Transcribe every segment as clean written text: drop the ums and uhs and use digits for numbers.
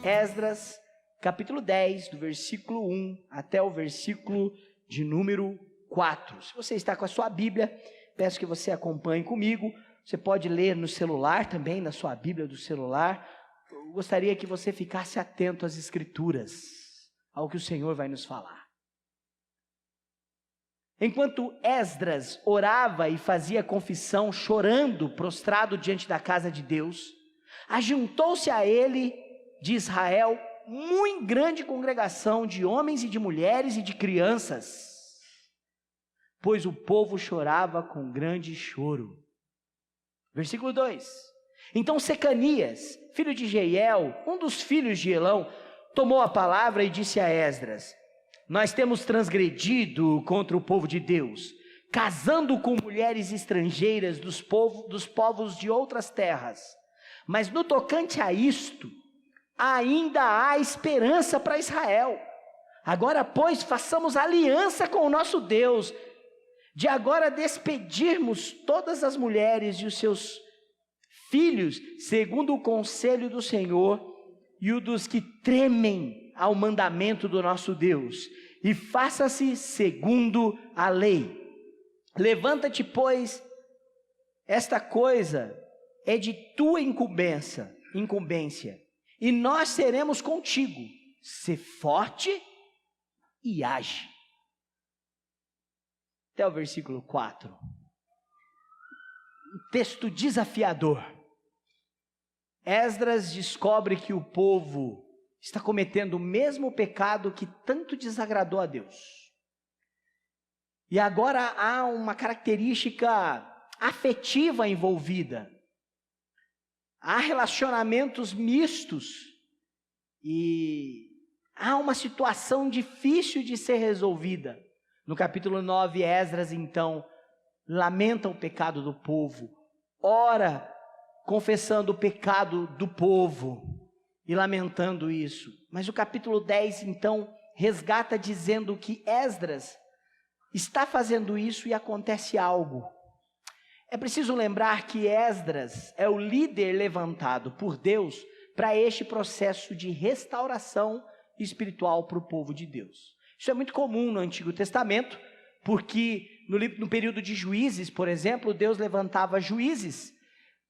Esdras, capítulo 10, do versículo 1 até o versículo de número 4. Se você está com a sua Bíblia, peço que você acompanhe comigo. Você pode ler no celular também, na sua Bíblia do celular. Eu gostaria que você ficasse atento às Escrituras, ao que o Senhor vai nos falar. Enquanto Esdras orava e fazia confissão, chorando, prostrado diante da casa de Deus, ajuntou-se a ele, de Israel, muito grande congregação de homens e de mulheres e de crianças, pois o povo chorava com grande choro. Versículo 2. Então Secanias, filho de Jeiel, um dos filhos de Elão, tomou a palavra e disse a Esdras: nós temos transgredido contra o povo de Deus, casando com mulheres estrangeiras dos povos de outras terras. Mas no tocante a isto, ainda há esperança para Israel. Agora, pois, façamos aliança com o nosso Deus, de agora despedirmos todas as mulheres e os seus filhos, segundo o conselho do Senhor e o dos que tremem ao mandamento do nosso Deus, e faça-se segundo a lei. Levanta-te, pois, esta coisa é de tua incumbência, e nós seremos contigo. Sê forte e age. Até o versículo 4. Um texto desafiador. Esdras descobre que o povo está cometendo o mesmo pecado que tanto desagradou a Deus. E agora há uma característica afetiva envolvida. Há relacionamentos mistos e há uma situação difícil de ser resolvida. No capítulo 9, Esdras então lamenta o pecado do povo, ora confessando o pecado do povo e lamentando isso. Mas o capítulo 10 então resgata dizendo que Esdras está fazendo isso e acontece algo. É preciso lembrar que Esdras é o líder levantado por Deus para este processo de restauração espiritual para o povo de Deus. Isso é muito comum no Antigo Testamento, porque no período de Juízes, por exemplo, Deus levantava juízes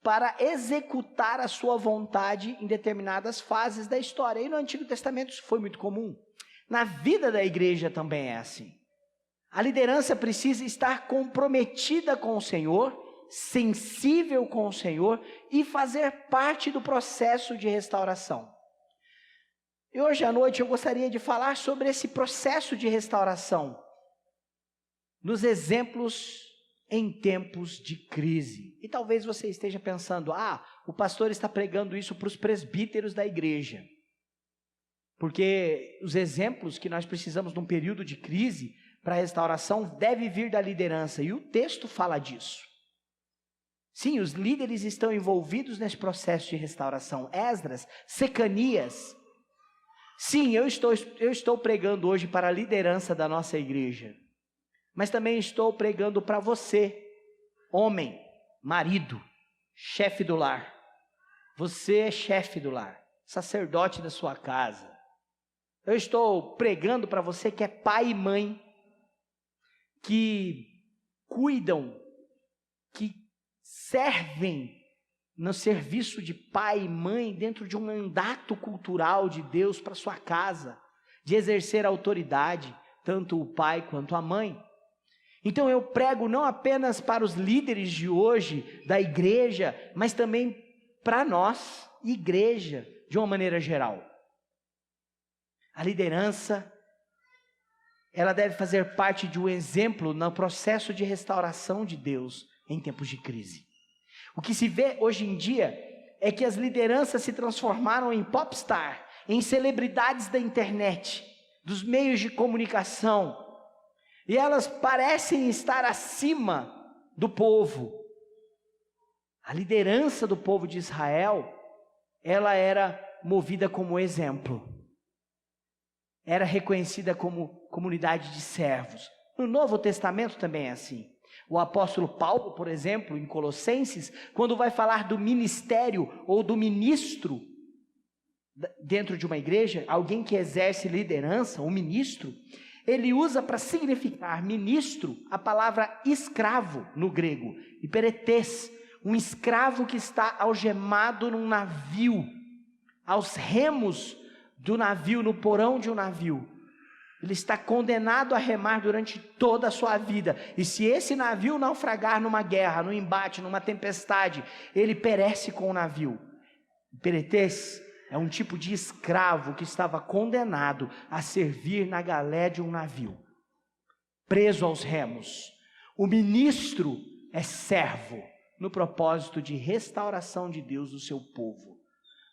para executar a sua vontade em determinadas fases da história. E no Antigo Testamento isso foi muito comum. Na vida da igreja também é assim. A liderança precisa estar comprometida com o Senhor, sensível com o Senhor e fazer parte do processo de restauração. E hoje à noite eu gostaria de falar sobre esse processo de restauração, nos exemplos em tempos de crise. E talvez você esteja pensando: o pastor está pregando isso para os presbíteros da igreja, porque os exemplos que nós precisamos num período de crise para a restauração deve vir da liderança, e o texto fala disso. Sim, os líderes estão envolvidos nesse processo de restauração. Esdras, Secanias. Sim, eu estou pregando hoje para a liderança da nossa igreja, mas também estou pregando para você, homem, marido, chefe do lar. Você é chefe do lar, sacerdote da sua casa. Eu estou pregando para você que é pai e mãe, que cuidam, que servem no serviço de pai e mãe dentro de um mandato cultural de Deus para sua casa, de exercer autoridade, tanto o pai quanto a mãe. Então eu prego não apenas para os líderes de hoje da igreja, mas também para nós, igreja, de uma maneira geral. A liderança, ela deve fazer parte de um exemplo no processo de restauração de Deus em tempos de crise. O que se vê hoje em dia é que as lideranças se transformaram em popstar, em celebridades da internet, dos meios de comunicação, e elas parecem estar acima do povo. A liderança do povo de Israel, ela era movida como exemplo, era reconhecida como comunidade de servos. No Novo Testamento também é assim. O apóstolo Paulo, por exemplo, em Colossenses, quando vai falar do ministério ou do ministro, dentro de uma igreja, alguém que exerce liderança, um ministro, ele usa para significar ministro a palavra escravo no grego, hiperetes, um escravo que está algemado num navio, aos remos do navio, no porão de um navio. Ele está condenado a remar durante toda a sua vida, e se esse navio naufragar numa guerra, num embate, numa tempestade, ele perece com o navio. Hiperetes é um tipo de escravo que estava condenado a servir na galé de um navio, preso aos remos. O ministro é servo, no propósito de restauração de Deus do seu povo.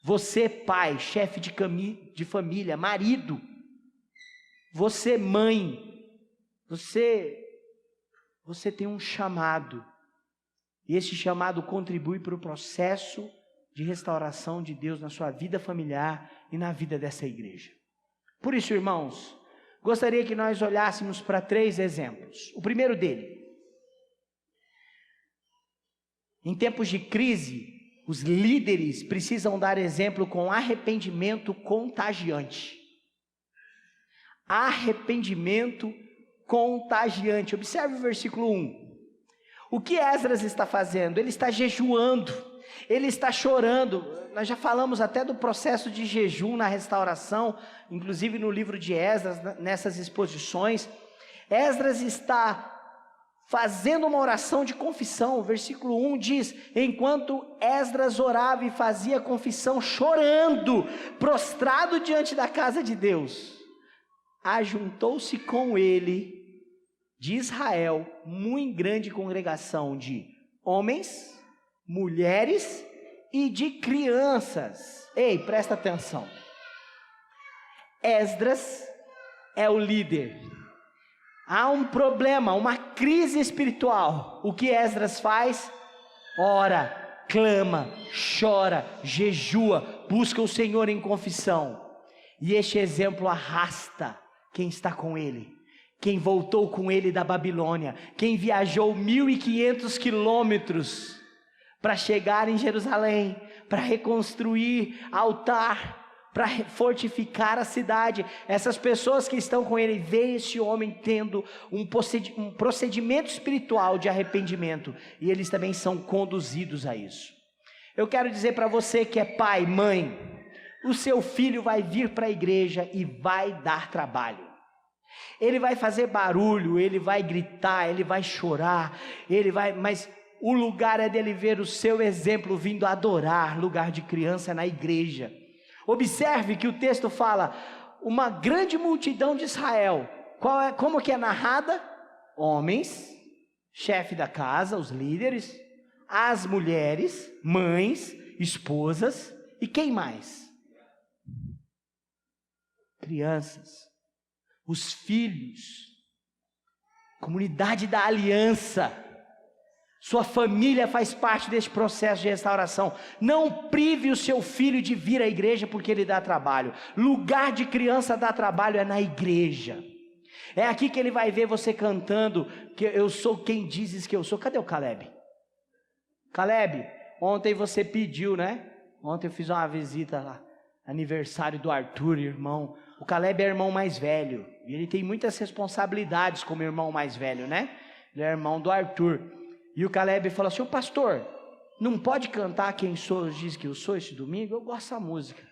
Você, pai, chefe de família, marido, você, mãe, você tem um chamado, e esse chamado contribui para o processo de restauração de Deus na sua vida familiar e na vida dessa igreja. Por isso, irmãos, gostaria que nós olhássemos para 3 exemplos. O primeiro dele: em tempos de crise, os líderes precisam dar exemplo com arrependimento contagiante. Arrependimento contagiante. Observe o versículo 1. O que Esdras está fazendo? Ele está jejuando, ele está chorando. Nós já falamos até do processo de jejum na restauração, inclusive no livro de Esdras, nessas exposições. Esdras está fazendo uma oração de confissão. O versículo 1 diz: enquanto Esdras orava e fazia confissão, chorando, prostrado diante da casa de Deus, ajuntou-se com ele de Israel muito grande congregação de homens, mulheres e de crianças. Ei, presta atenção. Esdras é o líder. Há um problema, uma crise espiritual. O que Esdras faz? Ora, clama, chora, jejua, busca o Senhor em confissão. E este exemplo arrasta quem está com ele, quem voltou com ele da Babilônia, quem viajou 1.500 quilômetros para chegar em Jerusalém, para reconstruir altar, para fortificar a cidade. Essas pessoas que estão com ele, veem esse homem tendo um procedimento espiritual de arrependimento, e eles também são conduzidos a isso. Eu quero dizer para você que é pai, mãe, o seu filho vai vir para a igreja e vai dar trabalho. Ele vai fazer barulho, ele vai gritar, ele vai chorar, mas o lugar é dele ver o seu exemplo vindo adorar. Lugar de criança na igreja. Observe que o texto fala, uma grande multidão de Israel. Como que é narrada? Homens, chefe da casa, os líderes, as mulheres, mães, esposas, e quem mais? Crianças, os filhos, comunidade da aliança. Sua família faz parte desse processo de restauração. Não prive o seu filho de vir à igreja porque ele dá trabalho. Lugar de criança dá trabalho é na igreja. É aqui que ele vai ver você cantando que eu sou quem dizes que eu sou. Cadê o Caleb? Caleb, ontem você pediu, né? Ontem eu fiz uma visita lá, aniversário do Arthur, irmão. O Caleb é irmão mais velho, e ele tem muitas responsabilidades como irmão mais velho, né? Ele é irmão do Arthur. E o Caleb falou assim: ô pastor, não pode cantar Quem Sou Diz Que Eu Sou esse domingo? Eu gosto dessa música.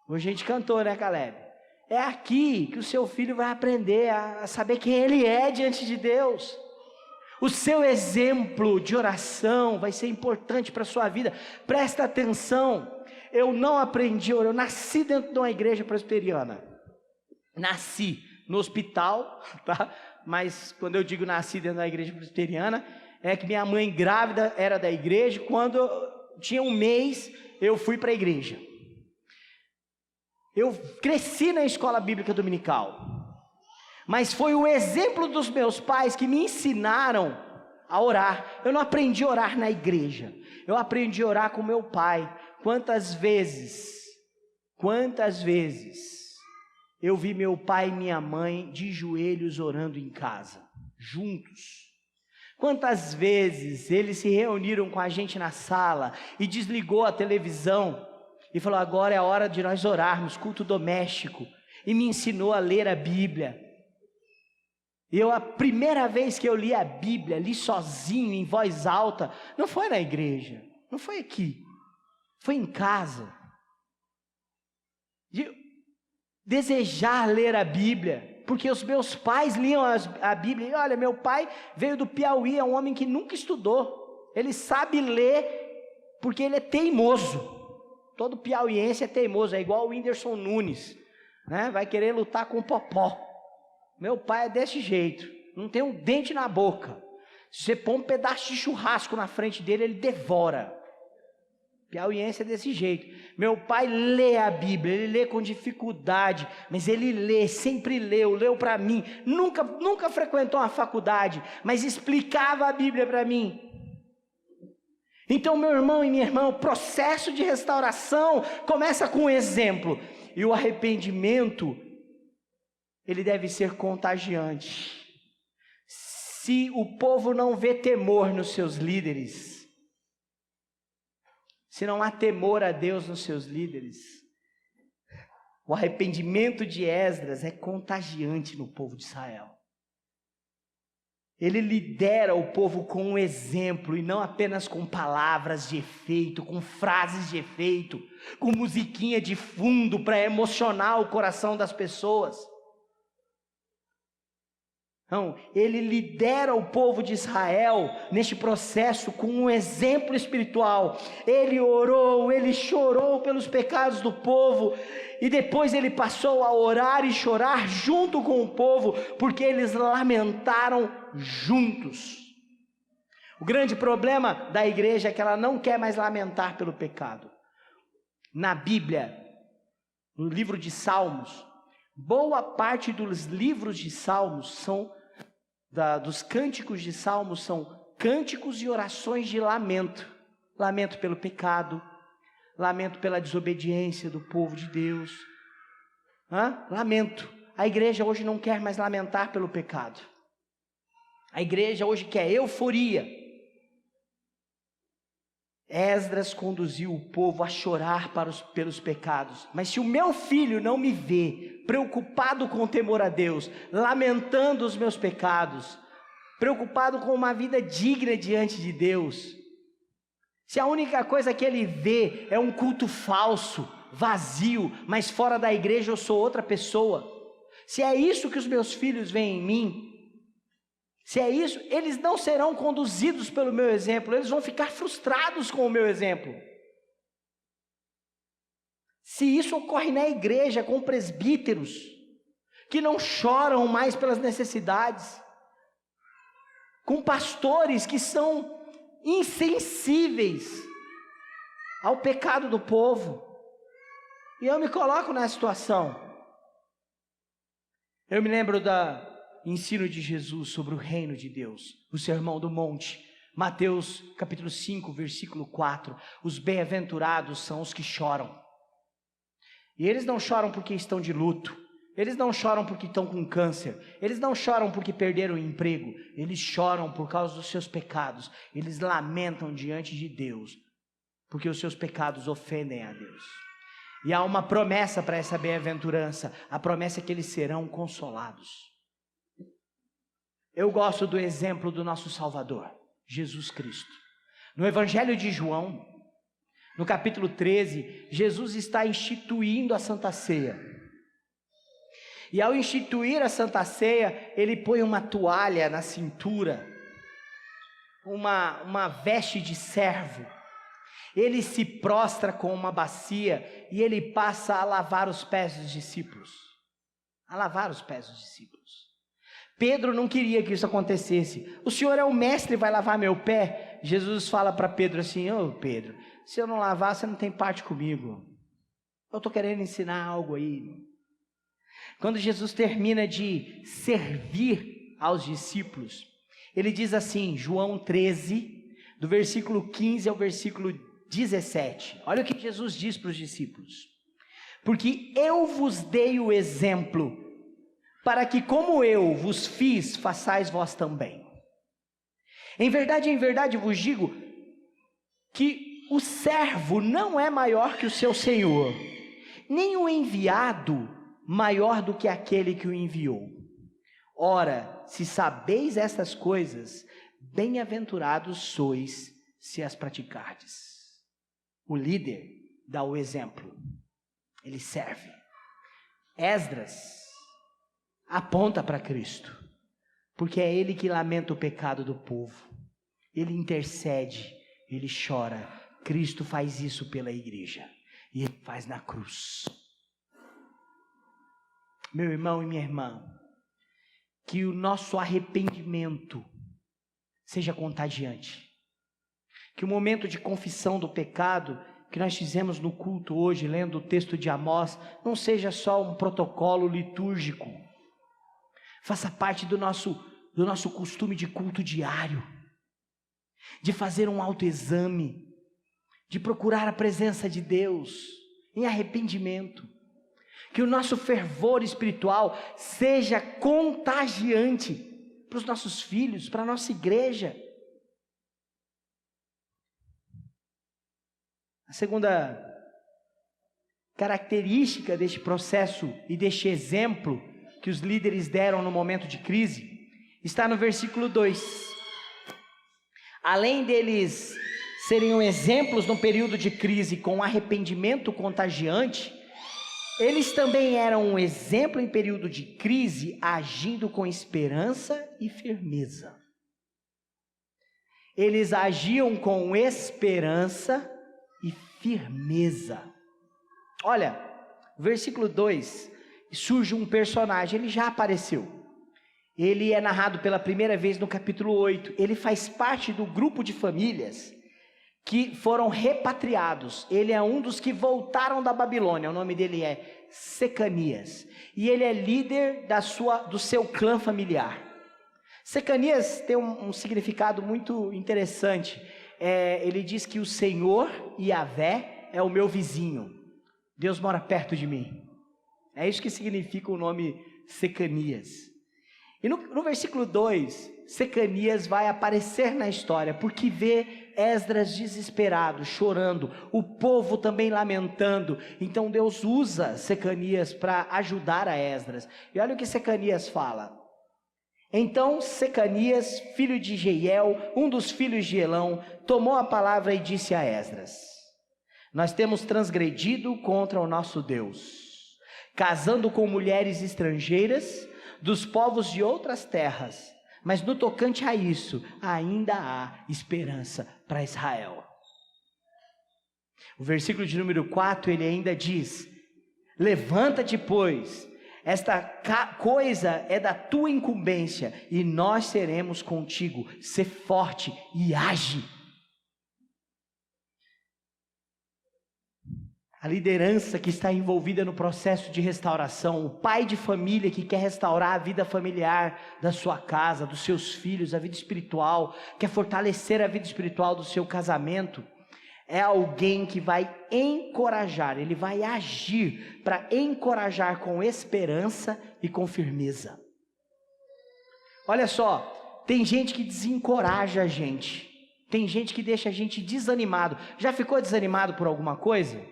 Hoje a gente cantou, né, Caleb? É aqui que o seu filho vai aprender a saber quem ele é diante de Deus. O seu exemplo de oração vai ser importante para a sua vida. Presta atenção. Eu não aprendi, eu nasci dentro de uma igreja presbiteriana. Nasci no hospital, tá? Mas quando eu digo nasci dentro da igreja presbiteriana, é que minha mãe grávida era da igreja. Quando tinha um mês, eu fui para a igreja. Eu cresci na escola bíblica dominical, mas foi o exemplo dos meus pais que me ensinaram a orar. Eu não aprendi a orar na igreja, eu aprendi a orar com meu pai. Quantas vezes eu vi meu pai e minha mãe de joelhos orando em casa, juntos. Quantas vezes eles se reuniram com a gente na sala e desligou a televisão e falou: agora é a hora de nós orarmos, culto doméstico, e me ensinou a ler a Bíblia. E a primeira vez que eu li a Bíblia, li sozinho, em voz alta, não foi na igreja, não foi aqui, foi em casa. De desejar ler a Bíblia, porque os meus pais liam a Bíblia. E olha, meu pai veio do Piauí, é um homem que nunca estudou, ele sabe ler porque ele é teimoso. Todo piauiense é teimoso, é igual o Whindersson Nunes, né? Vai querer lutar com o Popó. Meu pai é desse jeito, não tem um dente na boca. Se você põe um pedaço de churrasco na frente dele, ele devora. Piauiense é desse jeito. Meu pai lê a Bíblia, ele lê com dificuldade, mas ele lê, sempre leu para mim. Nunca frequentou uma faculdade, mas explicava a Bíblia para mim. Então, meu irmão e minha irmã, o processo de restauração começa com um exemplo. E o arrependimento, ele deve ser contagiante. Se o povo não vê temor nos seus líderes, se não há temor a Deus nos seus líderes, o arrependimento de Esdras é contagiante no povo de Israel. Ele lidera o povo com um exemplo, e não apenas com palavras de efeito, com frases de efeito, com musiquinha de fundo para emocionar o coração das pessoas. Não, ele lidera o povo de Israel neste processo com um exemplo espiritual. Ele orou, ele chorou pelos pecados do povo, e depois ele passou a orar e chorar junto com o povo, porque eles lamentaram juntos. O grande problema da igreja é que ela não quer mais lamentar pelo pecado. Na Bíblia, no livro de Salmos, boa parte dos livros de Salmos dos cânticos de Salmos são cânticos e orações de lamento. Lamento pelo pecado, lamento pela desobediência do povo de Deus. Lamento. A igreja hoje não quer mais lamentar pelo pecado. A igreja hoje quer euforia. Esdras conduziu o povo a chorar pelos pecados. Mas se o meu filho não me vê preocupado com o temor a Deus, lamentando os meus pecados, preocupado com uma vida digna diante de Deus, se a única coisa que ele vê é um culto falso, vazio, mas fora da igreja eu sou outra pessoa, se é isso que os meus filhos veem em mim, se é isso, eles não serão conduzidos pelo meu exemplo, eles vão ficar frustrados com o meu exemplo. Se isso ocorre na igreja com presbíteros, que não choram mais pelas necessidades, com pastores que são insensíveis ao pecado do povo, e eu me coloco nessa situação. Eu me lembro do ensino de Jesus sobre o reino de Deus, o Sermão do Monte, Mateus capítulo 5, versículo 4, os bem-aventurados são os que choram. E eles não choram porque estão de luto, eles não choram porque estão com câncer, eles não choram porque perderam o emprego, eles choram por causa dos seus pecados, eles lamentam diante de Deus, porque os seus pecados ofendem a Deus. E há uma promessa para essa bem-aventurança, a promessa é que eles serão consolados. Eu gosto do exemplo do nosso Salvador, Jesus Cristo. No Evangelho de João, no capítulo 13, Jesus está instituindo a Santa Ceia. E ao instituir a Santa Ceia, ele põe uma toalha na cintura, uma veste de servo. Ele se prostra com uma bacia e ele passa a lavar os pés dos discípulos. A lavar os pés dos discípulos. Pedro não queria que isso acontecesse. O Senhor é o mestre, vai lavar meu pé? Jesus fala para Pedro assim: ô Pedro, se eu não lavar, você não tem parte comigo. Eu estou querendo ensinar algo aí. Quando Jesus termina de servir aos discípulos, ele diz assim, João 13, do versículo 15 ao versículo 17. Olha o que Jesus diz para os discípulos: porque eu vos dei o exemplo, para que como eu vos fiz, façais vós também. Em verdade vos digo, que o servo não é maior que o seu senhor, nem o enviado maior do que aquele que o enviou. Ora, se sabeis estas coisas, bem-aventurados sois se as praticardes. O líder dá o exemplo, ele serve. Esdras aponta para Cristo, porque é ele que lamenta o pecado do povo, ele intercede, ele chora. Cristo faz isso pela igreja, e ele faz na cruz. Meu irmão e minha irmã, que o nosso arrependimento seja contagiante, que o momento de confissão do pecado que nós fizemos no culto hoje, lendo o texto de Amós, não seja só um protocolo litúrgico, faça parte do nosso costume de culto diário, de fazer um autoexame, de procurar a presença de Deus em arrependimento, que o nosso fervor espiritual seja contagiante para os nossos filhos, para a nossa igreja. A segunda característica deste processo e deste exemplo que os líderes deram no momento de crise está no versículo 2. Além deles serem exemplos no período de crise com arrependimento contagiante, eles também eram um exemplo em período de crise, agindo com esperança e firmeza. Eles agiam com esperança e firmeza. Olha, versículo 2, surge um personagem, ele já apareceu. Ele é narrado pela primeira vez no capítulo 8. Ele faz parte do grupo de famílias que foram repatriados. Ele é um dos que voltaram da Babilônia. O nome dele é Secanias. E ele é líder do seu clã familiar. Secanias tem um significado muito interessante. Ele diz que o Senhor, Yahvé, é o meu vizinho. Deus mora perto de mim. É isso que significa o nome Secanias. E no versículo 2, Secanias vai aparecer na história, porque vê Esdras desesperado, chorando, o povo também lamentando. Então Deus usa Secanias para ajudar a Esdras. E olha o que Secanias fala. Então Secanias, filho de Jeiel, um dos filhos de Elão, tomou a palavra e disse a Esdras: nós temos transgredido contra o nosso Deus, casando com mulheres estrangeiras dos povos de outras terras, mas no tocante a isso, ainda há esperança para Israel. O versículo de número 4, ele ainda diz: levanta-te, pois, esta coisa é da tua incumbência, e nós seremos contigo, sê forte e age. A liderança que está envolvida no processo de restauração, o pai de família que quer restaurar a vida familiar da sua casa, dos seus filhos, a vida espiritual, quer fortalecer a vida espiritual do seu casamento, é alguém que vai encorajar, ele vai agir para encorajar com esperança e com firmeza. Olha só, tem gente que desencoraja a gente, tem gente que deixa a gente desanimado. Já ficou desanimado por alguma coisa?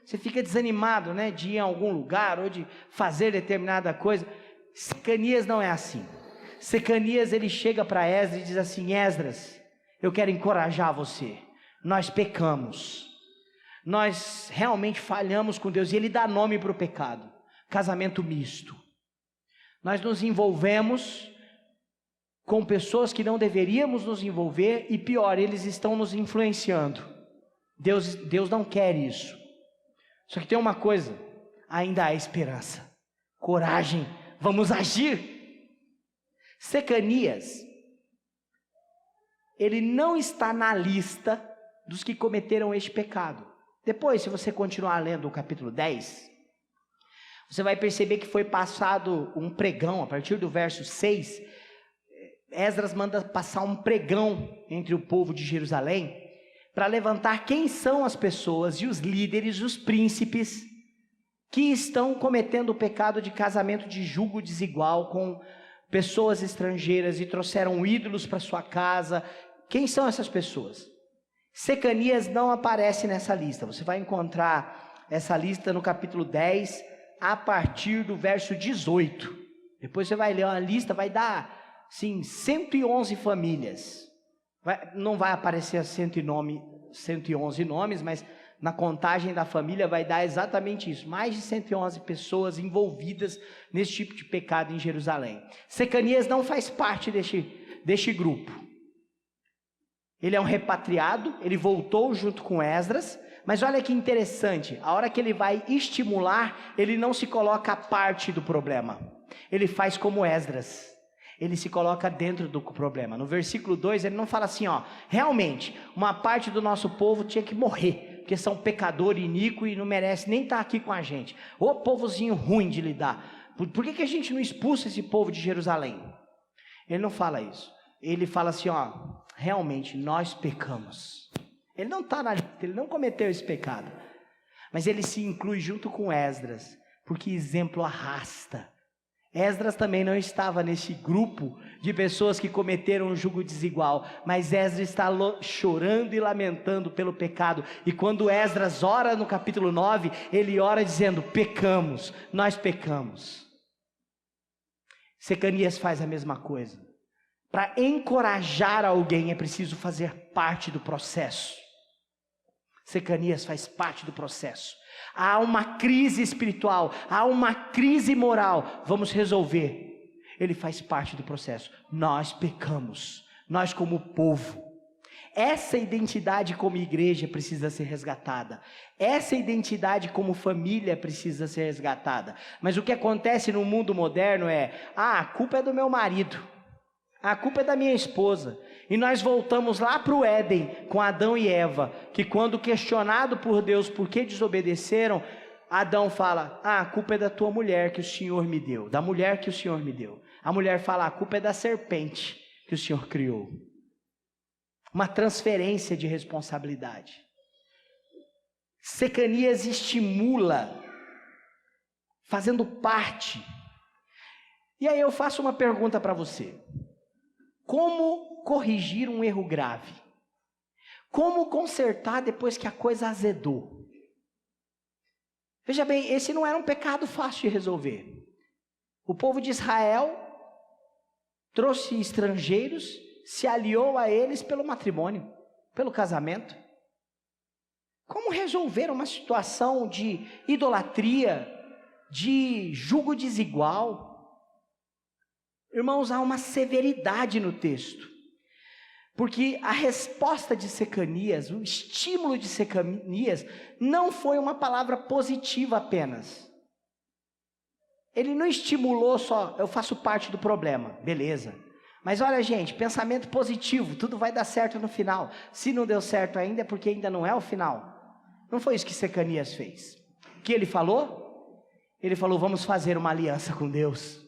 Você fica desanimado, né, de ir a algum lugar ou de fazer determinada coisa. Secanias não é assim. Secanias, ele chega para Esdras e diz assim: Esdras, eu quero encorajar você. Nós pecamos, nós realmente falhamos com Deus. E ele dá nome para o pecado: casamento misto. Nós nos envolvemos com pessoas que não deveríamos nos envolver, e pior, eles estão nos influenciando. Deus não quer isso. Só que tem uma coisa: ainda há esperança, coragem, vamos agir. Secanias, ele não está na lista dos que cometeram este pecado. Depois, se você continuar lendo o capítulo 10, você vai perceber que foi passado um pregão. A partir do verso 6, Esdras manda passar um pregão entre o povo de Jerusalém, para levantar quem são as pessoas e os líderes, os príncipes, que estão cometendo o pecado de casamento de julgo desigual com pessoas estrangeiras e trouxeram ídolos para sua casa. Quem são essas pessoas? Secanias não aparece nessa lista. Você vai encontrar essa lista no capítulo 10, a partir do verso 18. Depois você vai ler uma lista, vai dar, sim, 111 famílias. Não vai aparecer 111 nomes, mas na contagem da família vai dar exatamente isso. Mais de 111 pessoas envolvidas nesse tipo de pecado em Jerusalém. Secanias não faz parte deste grupo. Ele é um repatriado, ele voltou junto com Esdras, mas olha que interessante, a hora que ele vai estimular, ele não se coloca à parte do problema. Ele faz como Esdras. Ele se coloca dentro do problema. No versículo 2, ele não fala assim, realmente, uma parte do nosso povo tinha que morrer, porque são pecador, iníquo e não merece nem estar aqui com a gente. Ô povozinho ruim de lidar. Por que a gente não expulsa esse povo de Jerusalém? Ele não fala isso. Ele fala assim, realmente, nós pecamos. Ele não está na lista, ele não cometeu esse pecado. Mas ele se inclui junto com Esdras, porque exemplo arrasta. Esdras também não estava nesse grupo de pessoas que cometeram um jugo desigual, mas Esdras está chorando e lamentando pelo pecado, e quando Esdras ora no capítulo 9, ele ora dizendo, pecamos, nós pecamos. Secanias faz a mesma coisa. Para encorajar alguém é preciso fazer parte do processo. Secanias faz parte do processo. Há uma crise espiritual, há uma crise moral, vamos resolver. Ele faz parte do processo. Nós pecamos, nós como povo. Essa identidade como igreja precisa ser resgatada. Essa identidade como família precisa ser resgatada. Mas o que acontece no mundo moderno é, a culpa é do meu marido, a culpa é da minha esposa. E nós voltamos lá para o Éden com Adão e Eva, que quando questionado por Deus por que desobedeceram, Adão fala, a culpa é da tua mulher que o Senhor me deu, da mulher que o Senhor me deu. A mulher fala, a culpa é da serpente que o Senhor criou. Uma transferência de responsabilidade. Secanias estimula, fazendo parte. E aí eu faço uma pergunta para você. Como corrigir um erro grave? Como consertar depois que a coisa azedou? Veja bem, esse não era um pecado fácil de resolver. O povo de Israel trouxe estrangeiros, se aliou a eles pelo matrimônio, pelo casamento. Como resolver uma situação de idolatria, de jugo desigual? Irmãos, há uma severidade no texto, porque a resposta de Secanias, o estímulo de Secanias, não foi uma palavra positiva apenas. Ele não estimulou só, eu faço parte do problema, beleza. Mas olha gente, pensamento positivo, tudo vai dar certo no final. Se não deu certo ainda é porque ainda não é o final. Não foi isso que Secanias fez. O que ele falou? Ele falou, vamos fazer uma aliança com Deus.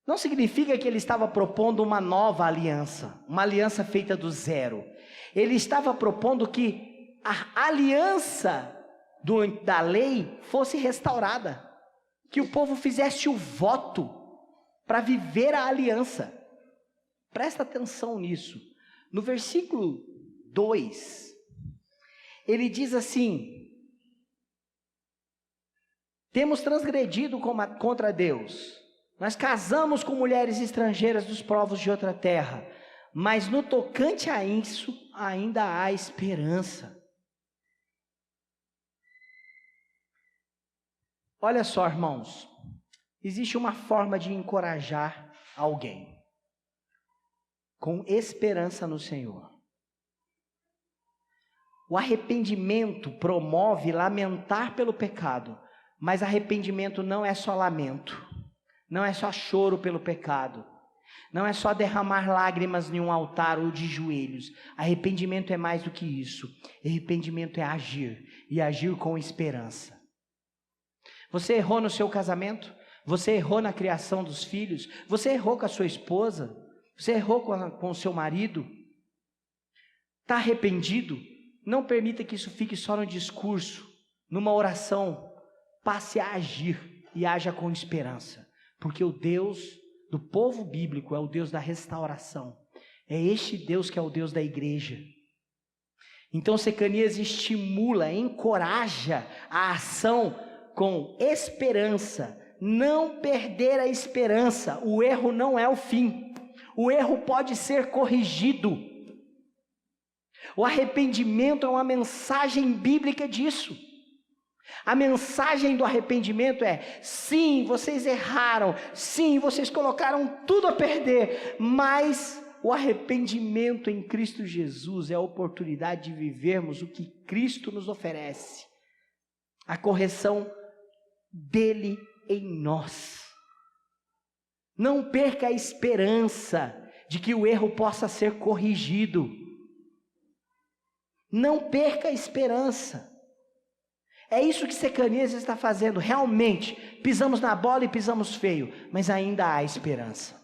Não significa que ele estava propondo uma nova aliança, uma aliança feita do zero. Ele estava propondo que a aliança da lei fosse restaurada, que o povo fizesse o voto para viver a aliança. Presta atenção nisso. No versículo 2, ele diz assim, temos transgredido contra Deus. Nós casamos com mulheres estrangeiras dos povos de outra terra, mas no tocante a isso, ainda há esperança. Olha só, irmãos, existe uma forma de encorajar alguém, com esperança no Senhor. O arrependimento promove lamentar pelo pecado, mas arrependimento não é só lamento. Não é só choro pelo pecado. Não é só derramar lágrimas em um altar ou de joelhos. Arrependimento é mais do que isso. Arrependimento é agir. E agir com esperança. Você errou no seu casamento? Você errou na criação dos filhos? Você errou com a sua esposa? Você errou com o seu marido? Está arrependido? Não permita que isso fique só no discurso. Numa oração. Passe a agir e haja com esperança. Porque o Deus do povo bíblico é o Deus da restauração. É este Deus que é o Deus da igreja. Então Secanias estimula, encoraja a ação com esperança. Não perder a esperança. O erro não é o fim. O erro pode ser corrigido. O arrependimento é uma mensagem bíblica disso. A mensagem do arrependimento é: sim, vocês erraram, sim, vocês colocaram tudo a perder, mas o arrependimento em Cristo Jesus é a oportunidade de vivermos o que Cristo nos oferece, a correção dele em nós. Não perca a esperança de que o erro possa ser corrigido. Não perca a esperança. É isso que Secanias está fazendo. Realmente, pisamos na bola e pisamos feio, mas ainda há esperança.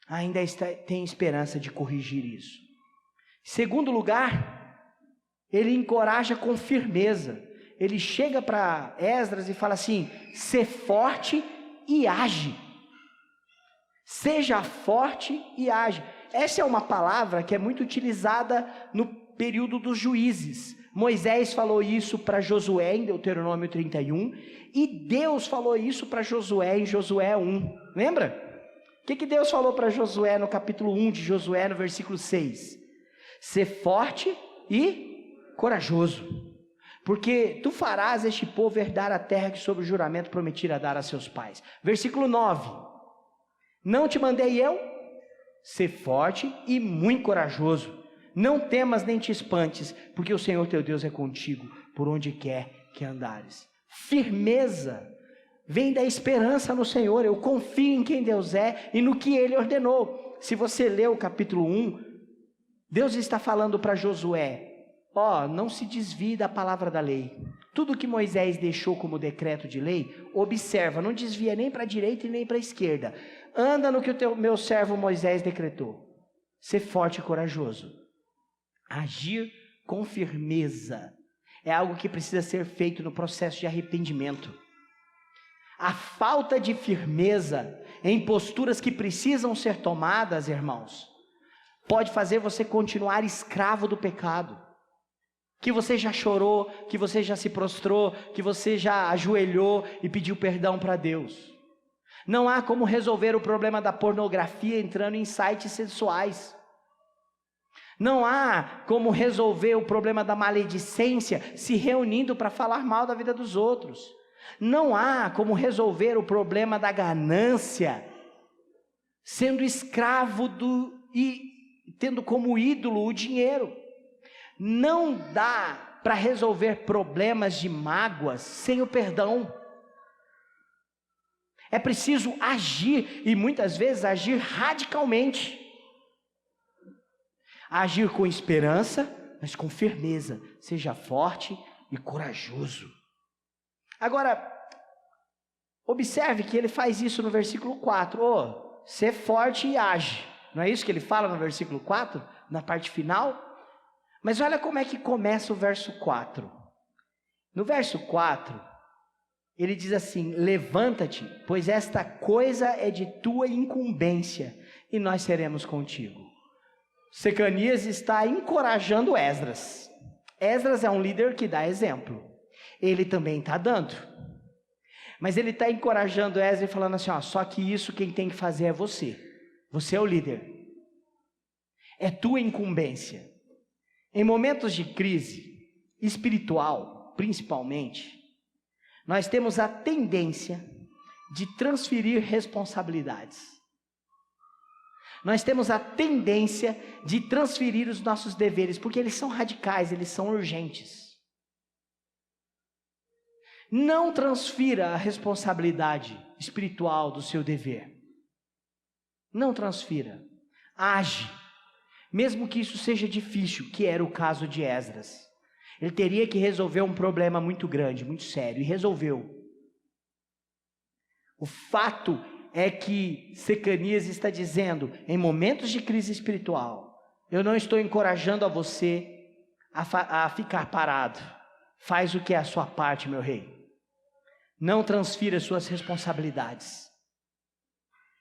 Ainda tem esperança de corrigir isso. Em segundo lugar, ele encoraja com firmeza. Ele chega para Esdras e fala assim: sê forte e age. Seja forte e age. Essa é uma palavra que é muito utilizada no período dos juízes. Moisés falou isso para Josué em Deuteronômio 31, e Deus falou isso para Josué em Josué 1. Lembra? O que Deus falou para Josué no capítulo 1 de Josué, no versículo 6? Ser forte e corajoso, porque tu farás este povo herdar a terra que sob o juramento prometira dar a seus pais. Versículo 9: não te mandei eu? Ser forte e muito corajoso. Não temas nem te espantes, porque o Senhor teu Deus é contigo, por onde quer que andares. Firmeza vem da esperança no Senhor. Eu confio em quem Deus é e no que Ele ordenou. Se você ler o capítulo 1, Deus está falando para Josué: não se desvie da palavra da lei. Tudo que Moisés deixou como decreto de lei, observa, não desvia nem para a direita e nem para a esquerda. Anda no que o meu servo Moisés decretou. Ser forte e corajoso. Agir com firmeza é algo que precisa ser feito no processo de arrependimento. A falta de firmeza em posturas que precisam ser tomadas, irmãos, pode fazer você continuar escravo do pecado. Que você já chorou, que você já se prostrou, que você já ajoelhou e pediu perdão para Deus. Não há como resolver o problema da pornografia entrando em sites sensuais. Não há como resolver o problema da maledicência se reunindo para falar mal da vida dos outros. Não há como resolver o problema da ganância sendo escravo e tendo como ídolo o dinheiro. Não dá para resolver problemas de mágoas sem o perdão. É preciso agir, e muitas vezes agir radicalmente. Agir com esperança, mas com firmeza. Seja forte e corajoso. Agora, observe que ele faz isso no versículo 4. Ser forte e age. Não é isso que ele fala no versículo 4? Na parte final? Mas olha como é que começa o verso 4. No verso 4, ele diz assim: levanta-te, pois esta coisa é de tua incumbência, e nós seremos contigo. Secanias está encorajando Esdras. Esdras é um líder que dá exemplo. Ele também está dando. Mas ele está encorajando Esdras e falando assim: só que isso quem tem que fazer é você. Você é o líder. É tua incumbência. Em momentos de crise espiritual, principalmente, nós temos a tendência de transferir responsabilidades. Nós temos a tendência de transferir os nossos deveres, porque eles são radicais, eles são urgentes. Não transfira a responsabilidade espiritual do seu dever. Não transfira. Age. Mesmo que isso seja difícil, que era o caso de Esdras. Ele teria que resolver um problema muito grande, muito sério, e resolveu. O fato é que Secanias está dizendo: em momentos de crise espiritual, eu não estou encorajando a você a ficar parado. Faz o que é a sua parte, meu rei. Não transfira suas responsabilidades.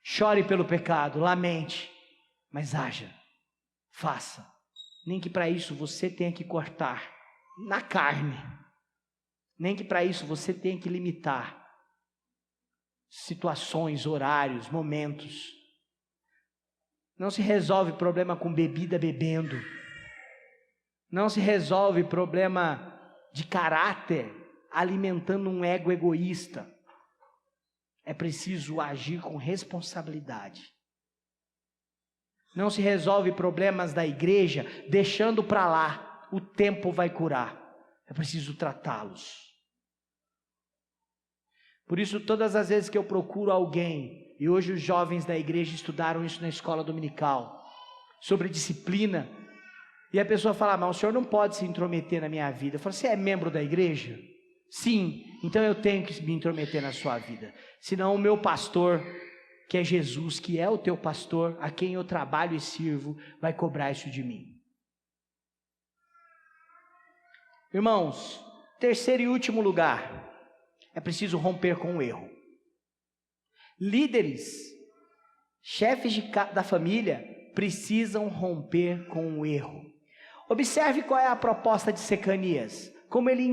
Chore pelo pecado, lamente, mas haja, faça. nem que para isso você tenha que cortar na carne, nem que para isso você tenha que limitar situações, horários, momentos. Não se resolve problema com bebida bebendo. Não se resolve problema de caráter alimentando um ego egoísta. É preciso agir com responsabilidade. Não se resolve problemas da igreja deixando para lá. O tempo vai curar. É preciso tratá-los. Por isso, todas as vezes que eu procuro alguém, e hoje os jovens da igreja estudaram isso na escola dominical, sobre disciplina, e a pessoa fala, mas o senhor não pode se intrometer na minha vida. Eu falo, você é membro da igreja? Sim, então eu tenho que me intrometer na sua vida. Senão o meu pastor, que é Jesus, que é o teu pastor, a quem eu trabalho e sirvo, vai cobrar isso de mim. Irmãos, terceiro e último lugar, é preciso romper com o erro. Líderes, chefes da família, precisam romper com o erro. Observe qual é a proposta de Secanias, como ele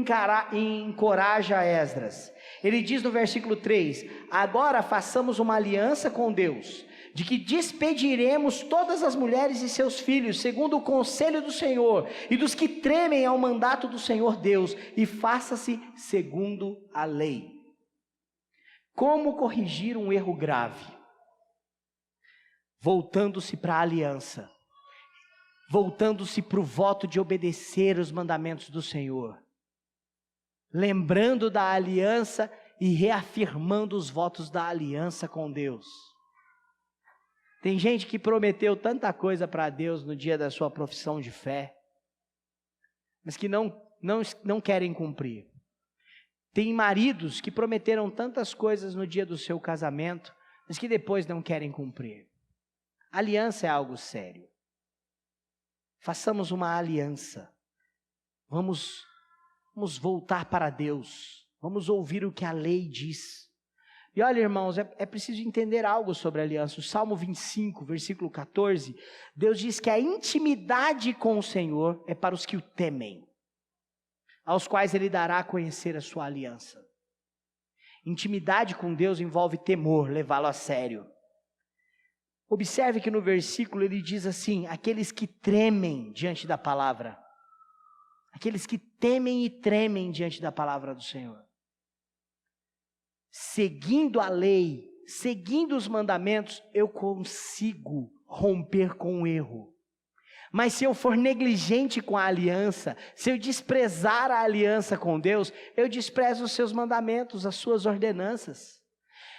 encoraja Esdras. Ele diz no versículo 3, agora façamos uma aliança com Deus, de que despediremos todas as mulheres e seus filhos, segundo o conselho do Senhor, e dos que tremem ao mandato do Senhor Deus, e faça-se segundo a lei. Como corrigir um erro grave? Voltando-se para a aliança, voltando-se para o voto de obedecer os mandamentos do Senhor, lembrando da aliança e reafirmando os votos da aliança com Deus. Tem gente que prometeu tanta coisa para Deus no dia da sua profissão de fé, mas que não querem cumprir. Tem maridos que prometeram tantas coisas no dia do seu casamento, mas que depois não querem cumprir. Aliança é algo sério. Façamos uma aliança. Vamos voltar para Deus. Vamos ouvir o que a lei diz. E olha, irmãos, é preciso entender algo sobre a aliança. O Salmo 25, versículo 14, Deus diz que a intimidade com o Senhor é para os que o temem, aos quais Ele dará a conhecer a sua aliança. Intimidade com Deus envolve temor, levá-lo a sério. Observe que no versículo ele diz assim, aqueles que tremem diante da palavra, aqueles que temem e tremem diante da palavra do Senhor. Seguindo a lei, seguindo os mandamentos, eu consigo romper com o erro. Mas se eu for negligente com a aliança, se eu desprezar a aliança com Deus, eu desprezo os seus mandamentos, as suas ordenanças.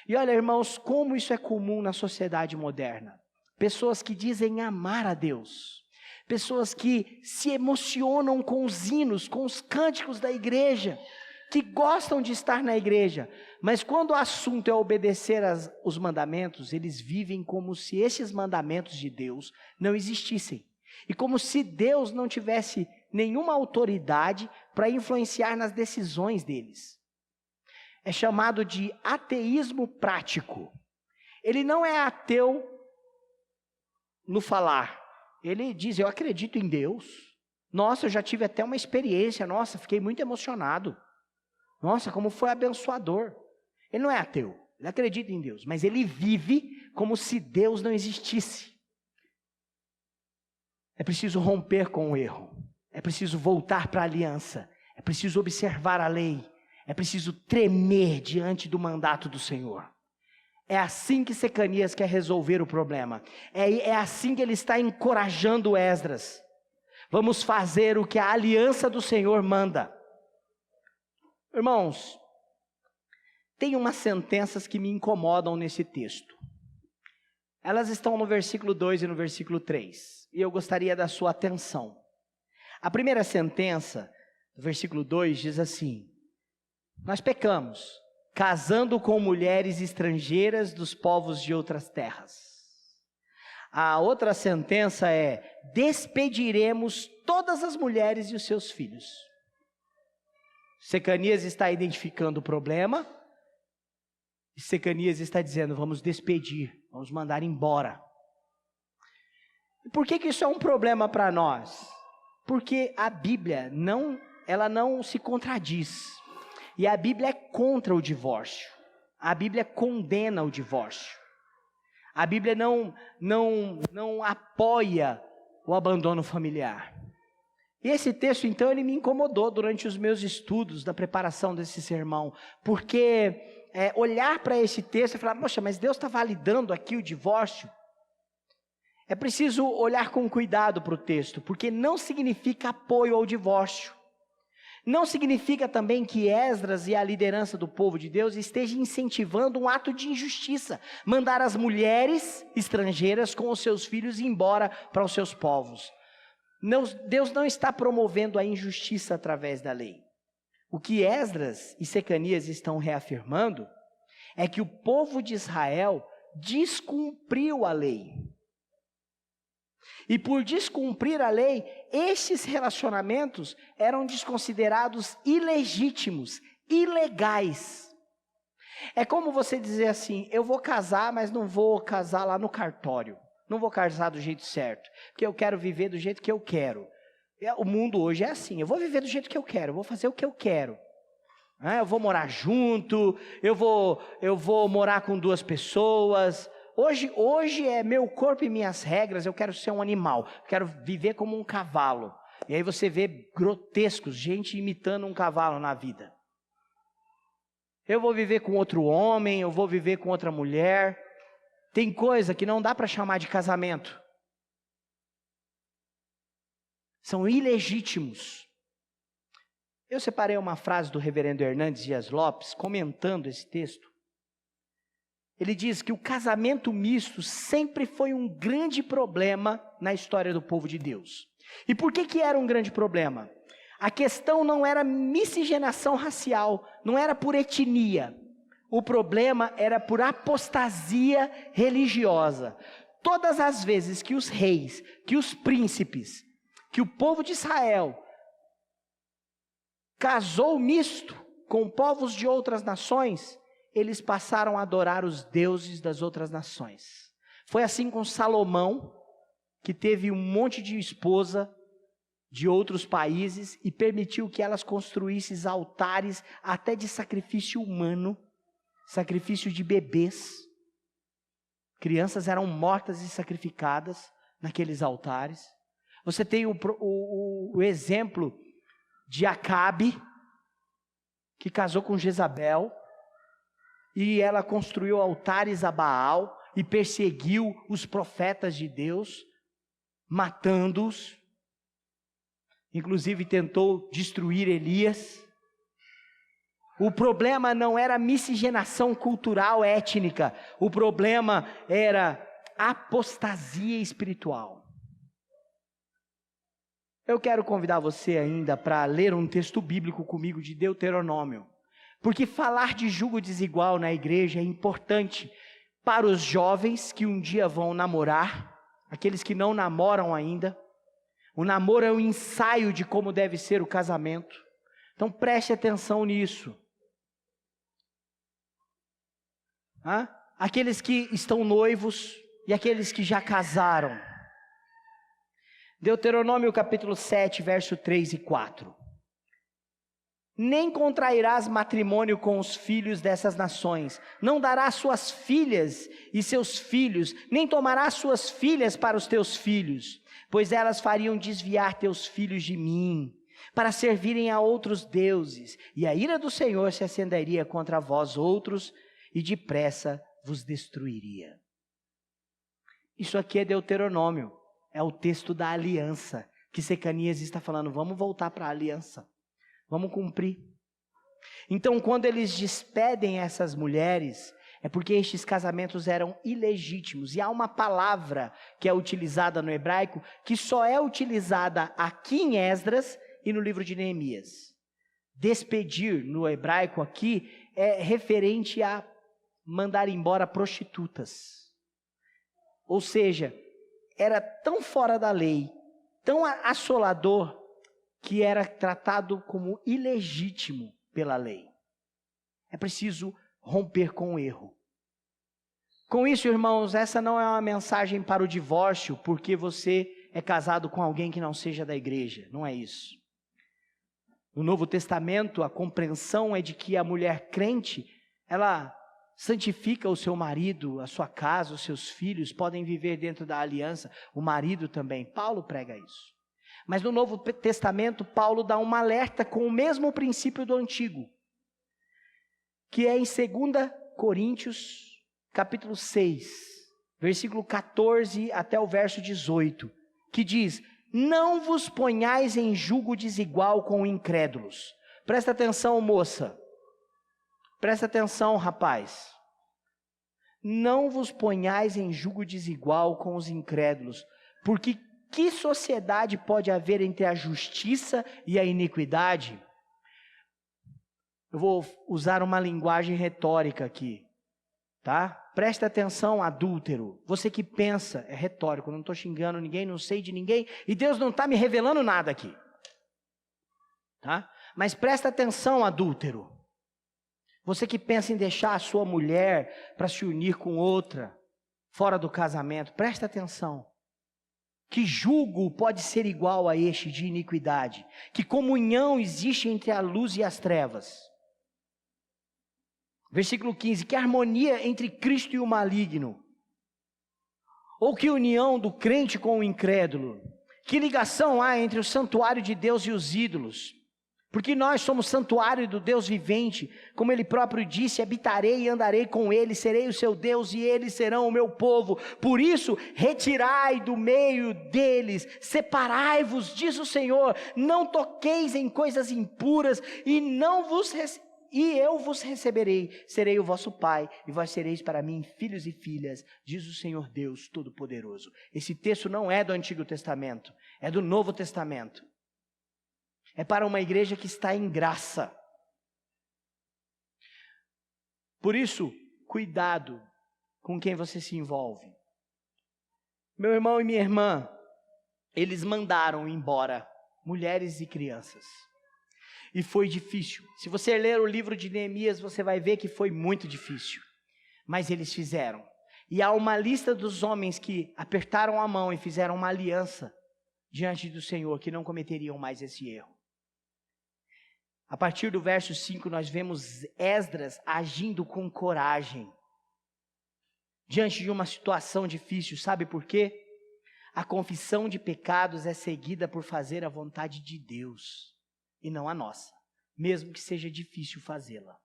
E olha, irmãos, como isso é comum na sociedade moderna. Pessoas que dizem amar a Deus, pessoas que se emocionam com os hinos, com os cânticos da igreja, que gostam de estar na igreja, mas quando o assunto é obedecer os mandamentos, eles vivem como se esses mandamentos de Deus não existissem. E como se Deus não tivesse nenhuma autoridade para influenciar nas decisões deles. É chamado de ateísmo prático. Ele não é ateu no falar. Ele diz, eu acredito em Deus. Nossa, eu já tive até uma experiência. Nossa, fiquei muito emocionado. Nossa, como foi abençoador. Ele não é ateu. Ele acredita em Deus. Mas ele vive como se Deus não existisse. É preciso romper com o erro. É preciso voltar para a aliança. É preciso observar a lei. É preciso tremer diante do mandato do Senhor. É assim que Secanias quer resolver o problema. É assim que ele está encorajando Esdras. Vamos fazer o que a aliança do Senhor manda. Irmãos, tem umas sentenças que me incomodam nesse texto. Elas estão no versículo 2 e no versículo 3. E eu gostaria da sua atenção. A primeira sentença, do versículo 2, diz assim: nós pecamos, casando com mulheres estrangeiras dos povos de outras terras. A outra sentença é: despediremos todas as mulheres e os seus filhos. Secanias está identificando o problema, e Secanias está dizendo, vamos despedir, vamos mandar embora. E por que isso é um problema para nós? Porque a Bíblia ela não se contradiz. E a Bíblia é contra o divórcio. A Bíblia condena o divórcio. A Bíblia não apoia o abandono familiar. E esse texto, então, ele me incomodou durante os meus estudos da preparação desse sermão, porque olhar para esse texto e falar, poxa, mas Deus está validando aqui o divórcio? É preciso olhar com cuidado para o texto, porque não significa apoio ao divórcio. Não significa também que Esdras e a liderança do povo de Deus estejam incentivando um ato de injustiça, mandar as mulheres estrangeiras com os seus filhos embora para os seus povos. Não, Deus não está promovendo a injustiça através da lei. O que Esdras e Secanias estão reafirmando é que o povo de Israel descumpriu a lei. E por descumprir a lei, estes relacionamentos eram desconsiderados ilegítimos, ilegais. É como você dizer assim, eu vou casar, mas não vou casar lá no cartório. Não vou casar do jeito certo, porque eu quero viver do jeito que eu quero. O mundo hoje é assim, eu vou viver do jeito que eu quero, eu vou fazer o que eu quero. Eu vou morar junto, eu vou morar com 2 pessoas. Hoje é meu corpo e minhas regras, eu quero ser um animal, quero viver como um cavalo. E aí você vê grotescos, gente imitando um cavalo na vida. Eu vou viver com outro homem, eu vou viver com outra mulher. Tem coisa que não dá para chamar de casamento. São ilegítimos. Eu separei uma frase do reverendo Hernandes Dias Lopes, comentando esse texto. Ele diz que o casamento misto sempre foi um grande problema na história do povo de Deus. E por que era um grande problema? A questão não era miscigenação racial, não era por etnia. O problema era por apostasia religiosa. Todas as vezes que os reis, que os príncipes, que o povo de Israel casou misto com povos de outras nações, eles passaram a adorar os deuses das outras nações. Foi assim com Salomão, que teve um monte de esposa de outros países e permitiu que elas construíssem altares até de sacrifício humano, sacrifício de bebês. Crianças eram mortas e sacrificadas naqueles altares. Você tem o exemplo de Acabe, que casou com Jezabel, e ela construiu altares a Baal e perseguiu os profetas de Deus, matando-os. Inclusive tentou destruir Elias. O problema não era miscigenação cultural, étnica. O problema era apostasia espiritual. Eu quero convidar você ainda para ler um texto bíblico comigo de Deuteronômio. Porque falar de jugo desigual na igreja é importante para os jovens que um dia vão namorar, aqueles que não namoram ainda. O namoro é um ensaio de como deve ser o casamento. Então preste atenção nisso. Aqueles que estão noivos e aqueles que já casaram. Deuteronômio capítulo 7, verso 3 e 4. Nem contrairás matrimônio com os filhos dessas nações, não darás suas filhas e seus filhos, nem tomarás suas filhas para os teus filhos, pois elas fariam desviar teus filhos de mim, para servirem a outros deuses, e a ira do Senhor se acenderia contra vós outros, e depressa vos destruiria. Isso aqui é Deuteronômio, é o texto da aliança, que Secanias está falando, vamos voltar para a aliança. Vamos cumprir. Então, quando eles despedem essas mulheres, é porque estes casamentos eram ilegítimos. E há uma palavra que é utilizada no hebraico, que só é utilizada aqui em Esdras e no livro de Neemias. Despedir no hebraico aqui é referente a mandar embora prostitutas. Ou seja, era tão fora da lei, tão assolador, que era tratado como ilegítimo pela lei. É preciso romper com o erro. Com isso, irmãos, essa não é uma mensagem para o divórcio, porque você é casado com alguém que não seja da igreja. Não é isso. No Novo Testamento, a compreensão é de que a mulher crente, ela santifica o seu marido, a sua casa, os seus filhos, podem viver dentro da aliança, o marido também. Paulo prega isso. Mas no Novo Testamento, Paulo dá um alerta com o mesmo princípio do Antigo, que é em 2 Coríntios, capítulo 6, versículo 14 até o verso 18, que diz: não vos ponhais em jugo desigual com incrédulos. Presta atenção, moça. Presta atenção, rapaz. Não vos ponhais em jugo desigual com os incrédulos, porque que sociedade pode haver entre a justiça e a iniquidade? Eu vou usar uma linguagem retórica aqui, tá? Presta atenção, adúltero. Você que pensa, é retórico, não estou xingando ninguém, não sei de ninguém, e Deus não está me revelando nada aqui, tá? Mas presta atenção, adúltero. Você que pensa em deixar a sua mulher para se unir com outra, fora do casamento, presta atenção. Que julgo pode ser igual a este de iniquidade? Que comunhão existe entre a luz e as trevas? Versículo 15, que harmonia entre Cristo e o maligno? Ou que união do crente com o incrédulo? Que ligação há entre o santuário de Deus e os ídolos? Porque nós somos santuário do Deus vivente, como Ele próprio disse: habitarei e andarei com Ele, serei o seu Deus e eles serão o meu povo. Por isso, retirai do meio deles, separai-vos, diz o Senhor, não toqueis em coisas impuras e eu vos receberei, serei o vosso pai, e vós sereis para mim filhos e filhas, diz o Senhor Deus Todo-Poderoso. Esse texto não é do Antigo Testamento, é do Novo Testamento. É para uma igreja que está em graça. Por isso, cuidado com quem você se envolve. Meu irmão e minha irmã, eles mandaram embora mulheres e crianças. E foi difícil. Se você ler o livro de Neemias, você vai ver que foi muito difícil. Mas eles fizeram. E há uma lista dos homens que apertaram a mão e fizeram uma aliança diante do Senhor, que não cometeriam mais esse erro. A partir do verso 5, nós vemos Esdras agindo com coragem diante de uma situação difícil. Sabe por quê? A confissão de pecados é seguida por fazer a vontade de Deus e não a nossa, mesmo que seja difícil fazê-la.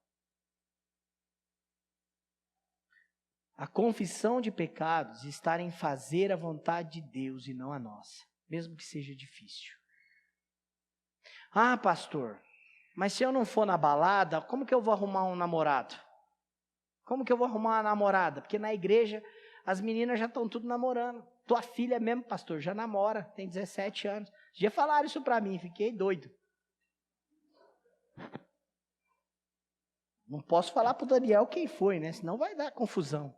A confissão de pecados está em fazer a vontade de Deus e não a nossa, mesmo que seja difícil. Ah, pastor, mas se eu não for na balada, como que eu vou arrumar um namorado? Como que eu vou arrumar uma namorada? Porque na igreja as meninas já estão tudo namorando. Tua filha mesmo, pastor, já namora, tem 17 anos. Já falaram isso para mim, fiquei doido. Não posso falar para o Daniel quem foi, né? Senão vai dar confusão.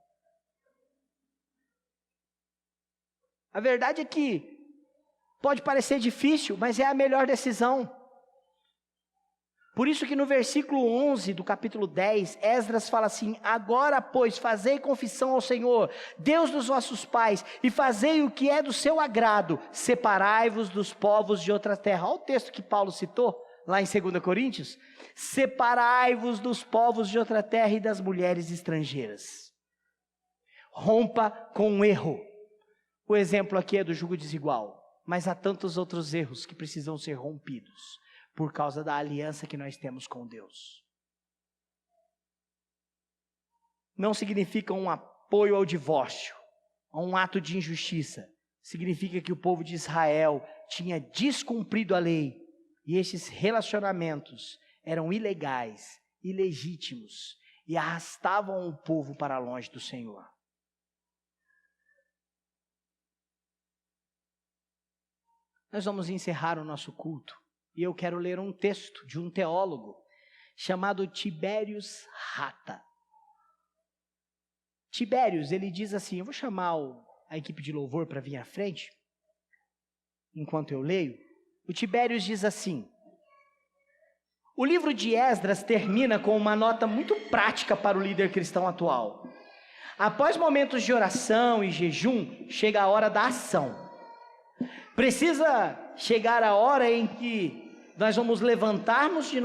A verdade é que pode parecer difícil, mas é a melhor decisão. Por isso que no versículo 11 do capítulo 10, Esdras fala assim: agora, pois, fazei confissão ao Senhor, Deus dos vossos pais, e fazei o que é do seu agrado, separai-vos dos povos de outra terra. Olha o texto que Paulo citou, lá em 2 Coríntios. Separai-vos dos povos de outra terra e das mulheres estrangeiras. Rompa com o erro. O exemplo aqui é do jugo desigual, mas há tantos outros erros que precisam ser rompidos por causa da aliança que nós temos com Deus. Não significa um apoio ao divórcio, a um ato de injustiça. Significa que o povo de Israel tinha descumprido a lei, e esses relacionamentos eram ilegais, ilegítimos, e arrastavam o povo para longe do Senhor. Nós vamos encerrar o nosso culto. E eu quero ler um texto de um teólogo chamado Tibérios Rata. Tibérios, ele diz assim, eu vou chamar a equipe de louvor para vir à frente, enquanto eu leio. O Tibérios diz assim: o livro de Esdras termina com uma nota muito prática para o líder cristão atual. Após momentos de oração e jejum, chega a hora da ação. Precisa chegar a hora em que nós vamos levantarmos de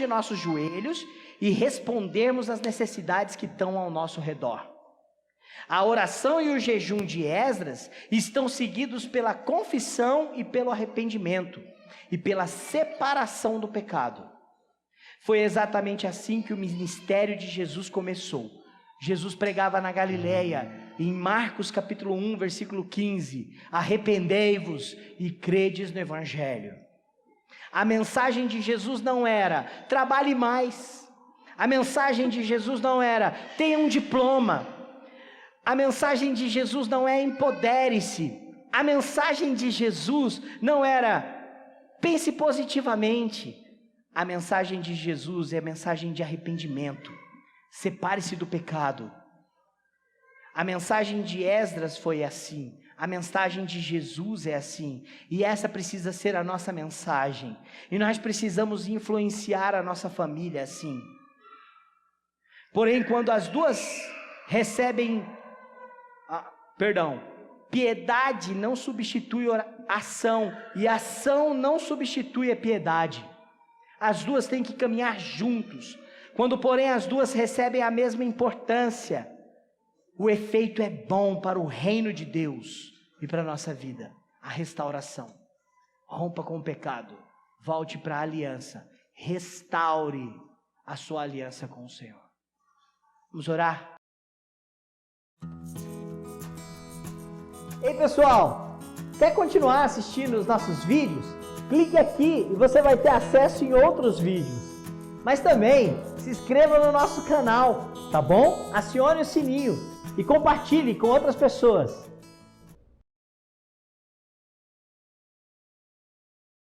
nossos joelhos e respondermos às necessidades que estão ao nosso redor. A oração e o jejum de Esdras estão seguidos pela confissão e pelo arrependimento e pela separação do pecado. Foi exatamente assim que o ministério de Jesus começou. Jesus pregava na Galileia, em Marcos capítulo 1, versículo 15: arrependei-vos e credes no Evangelho. A mensagem de Jesus não era trabalhe mais. A mensagem de Jesus não era tenha um diploma. A mensagem de Jesus não é empodere-se. A mensagem de Jesus não era pense positivamente. A mensagem de Jesus é a mensagem de arrependimento. Separe-se do pecado. A mensagem de Esdras foi assim. A mensagem de Jesus é assim. E essa precisa ser a nossa mensagem. E nós precisamos influenciar a nossa família assim. Porém, quando as duas recebem... piedade não substitui ação. E ação não substitui a piedade. As duas têm que caminhar juntos. Quando, porém, as duas recebem a mesma importância, o efeito é bom para o reino de Deus e para a nossa vida. A restauração. Rompa com o pecado. Volte para a aliança. Restaure a sua aliança com o Senhor. Vamos orar? Ei, pessoal! Quer continuar assistindo os nossos vídeos? Clique aqui e você vai ter acesso em outros vídeos. Mas também se inscreva no nosso canal, tá bom? Acione o sininho e compartilhe com outras pessoas.